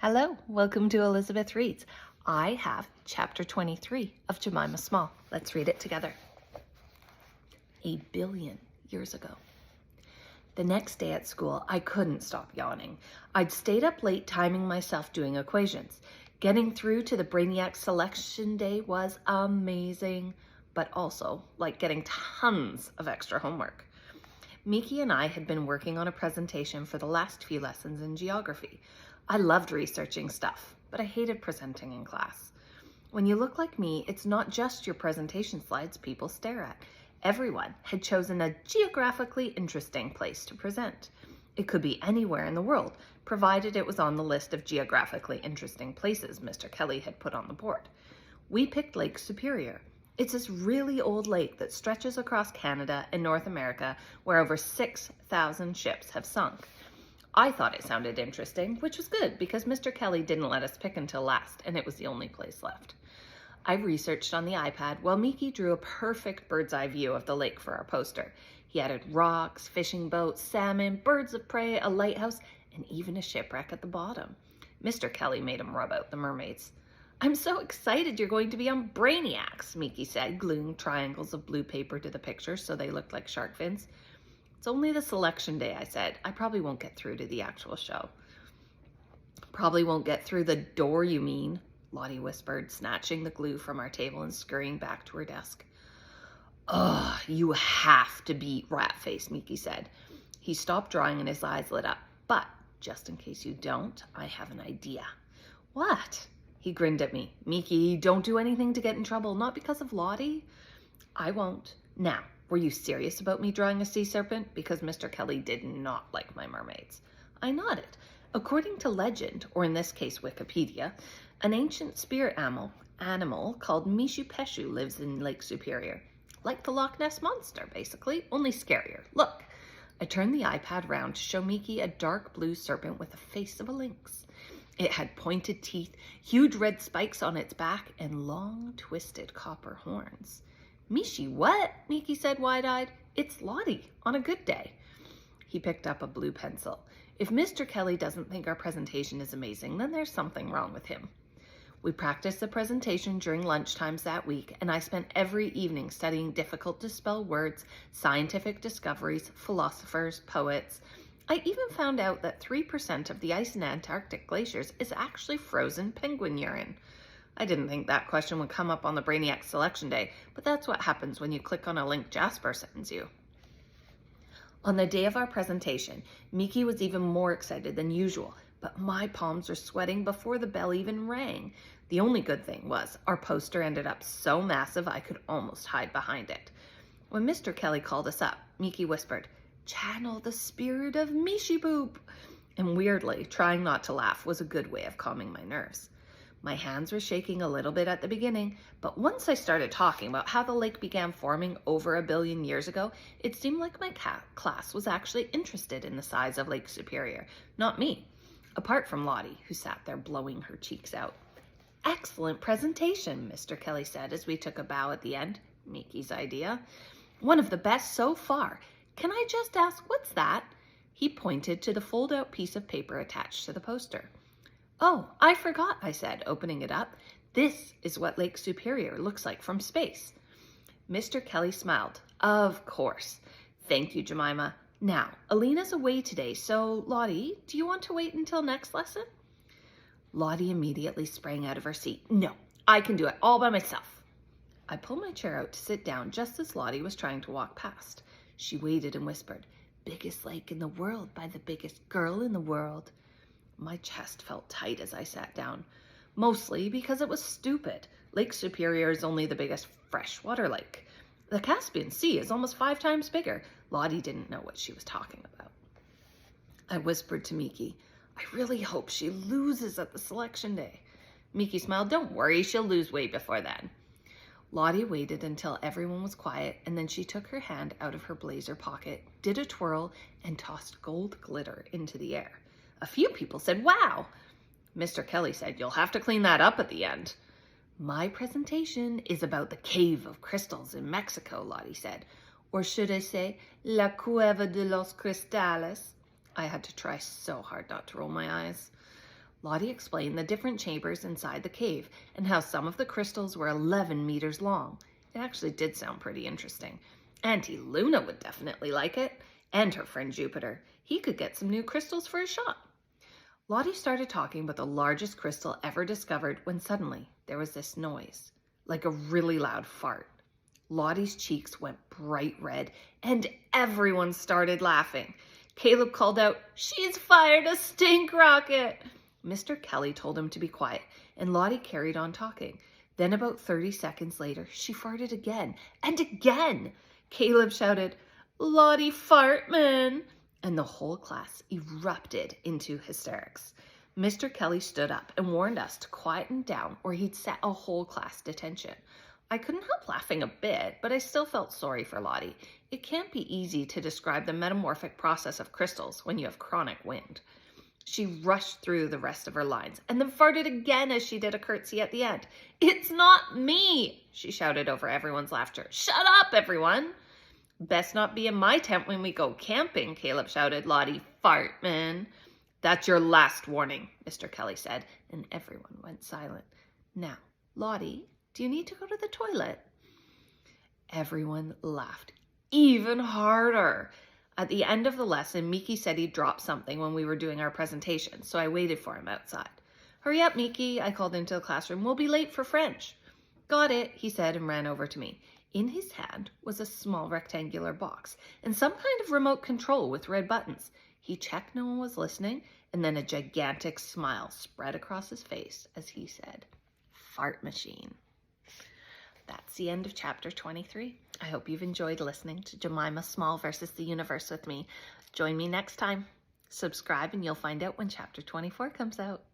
Hello, welcome to Elizabeth Reads. I have chapter 23 of Jemima Small. Let's read it together. 1,000,000,000 years ago. The next day at school, I couldn't stop yawning. I'd stayed up late timing myself doing equations. Getting through to the Brainiac selection day was amazing, but also like getting tons of extra homework. Miki and I had been working on a presentation for the last few lessons in geography. I loved researching stuff, but I hated presenting in class. When you look like me, it's not just your presentation slides people stare at. Everyone had chosen a geographically interesting place to present. It could be anywhere in the world, provided it was on the list of geographically interesting places Mr. Kelly had put on the board. We picked Lake Superior. It's this really old lake that stretches across Canada and North America, where over 6,000 ships have sunk. I thought it sounded interesting, which was good because Mr. Kelly didn't let us pick until last, and it was the only place left. I researched on the iPad while Miki drew a perfect bird's eye view of the lake for our poster. He added rocks, fishing boats, salmon, birds of prey, a lighthouse, and even a shipwreck at the bottom. Mr. Kelly made him rub out the mermaids. "I'm so excited you're going to be on Brainiacs," Miki said, gluing triangles of blue paper to the picture so they looked like shark fins. "It's only the selection day," I said. "I probably won't get through to the actual show." "Probably won't get through the door, you mean," Lottie whispered, snatching the glue from our table and scurrying back to her desk. "Ugh, you have to beat Ratface," Miki said. He stopped drawing and his eyes lit up. "But just in case you don't, I have an idea." "What?" He grinned at me. "Miki, don't do anything to get in trouble, not because of Lottie." "I won't. Now, were you serious about me drawing a sea serpent? Because Mr. Kelly did not like my mermaids." I nodded. According to legend, or in this case Wikipedia, an ancient spirit animal called Mishu Peshu lives in Lake Superior. Like the Loch Ness Monster, basically, only scarier. Look. I turned the iPad round to show Miki a dark blue serpent with the face of a lynx. It had pointed teeth, huge red spikes on its back, and long, twisted copper horns. "Mishi, what?" Miki said wide-eyed. "It's Lottie, on a good day." He picked up a blue pencil. "If Mr. Kelly doesn't think our presentation is amazing, then there's something wrong with him." We practiced the presentation during lunchtimes that week, and I spent every evening studying difficult-to-spell words, scientific discoveries, philosophers, poets. I even found out that 3% of the ice in Antarctic glaciers is actually frozen penguin urine. I didn't think that question would come up on the Brainiac selection day, but that's what happens when you click on a link Jasper sends you. On the day of our presentation, Miki was even more excited than usual, but my palms were sweating before the bell even rang. The only good thing was our poster ended up so massive I could almost hide behind it. When Mr. Kelly called us up, Miki whispered, "Channel the spirit of Mishi Poop." And weirdly, trying not to laugh was a good way of calming my nerves. My hands were shaking a little bit at the beginning, but once I started talking about how the lake began forming over 1,000,000,000 years ago, it seemed like my class was actually interested in the size of Lake Superior, not me, apart from Lottie, who sat there blowing her cheeks out. "Excellent presentation," Mr. Kelly said as we took a bow at the end. Miki's idea. "One of the best so far. Can I just ask, what's that?" He pointed to the fold-out piece of paper attached to the poster. "Oh, I forgot," I said, opening it up. "This is what Lake Superior looks like from space." Mr. Kelly smiled. "Of course. Thank you, Jemima. Now, Alina's away today, so Lottie, do you want to wait until next lesson?" Lottie immediately sprang out of her seat. "No, I can do it all by myself." I pulled my chair out to sit down just as Lottie was trying to walk past. She waited and whispered, "Biggest lake in the world by the biggest girl in the world." My chest felt tight as I sat down, mostly because it was stupid. Lake Superior is only the biggest freshwater lake. The Caspian Sea is almost 5 times bigger. Lottie didn't know what she was talking about. I whispered to Miki, "I really hope she loses at the selection day." Miki smiled. "Don't worry, she'll lose way before then." Lottie waited until everyone was quiet, and then she took her hand out of her blazer pocket, did a twirl, and tossed gold glitter into the air. A few people said, "Wow." Mr. Kelly said, "You'll have to clean that up at the end." "My presentation is about the Cave of Crystals in Mexico," Lottie said. "Or should I say, La Cueva de los Cristales?" I had to try so hard not to roll my eyes. Lottie explained the different chambers inside the cave and how some of the crystals were 11 meters long. It actually did sound pretty interesting. Auntie Luna would definitely like it, and her friend Jupiter. He could get some new crystals for his shop. Lottie started talking about the largest crystal ever discovered when suddenly there was this noise, like a really loud fart. Lottie's cheeks went bright red, and everyone started laughing. Caleb called out, "She's fired a stink rocket!" Mr. Kelly told him to be quiet, and Lottie carried on talking. Then about 30 seconds later, she farted again, and again. Caleb shouted, "Lottie Fartman!" And the whole class erupted into hysterics. Mr. Kelly stood up and warned us to quieten down or he'd set a whole class detention. I couldn't help laughing a bit, but I still felt sorry for Lottie. It can't be easy to describe the metamorphic process of crystals when you have chronic wind. She rushed through the rest of her lines and then farted again as she did a curtsy at the end. "It's not me!" she shouted over everyone's laughter. "Shut up, everyone!" "Best not be in my tent when we go camping," Caleb shouted. "Lottie Fartman." "That's your last warning," Mr. Kelly said, and everyone went silent. "Now, Lottie, do you need to go to the toilet?" Everyone laughed even harder. At the end of the lesson, Miki said he'd drop something when we were doing our presentation, so I waited for him outside. "Hurry up, Miki," I called into the classroom. "We'll be late for French." "Got it," he said and ran over to me. In his hand was a small rectangular box and some kind of remote control with red buttons. He checked no one was listening, and then a gigantic smile spread across his face as he said, "Fart machine." That's the end of chapter 23. I hope you've enjoyed listening to Jemima Small versus the Universe with me. Join me next time. Subscribe and you'll find out when chapter 24 comes out.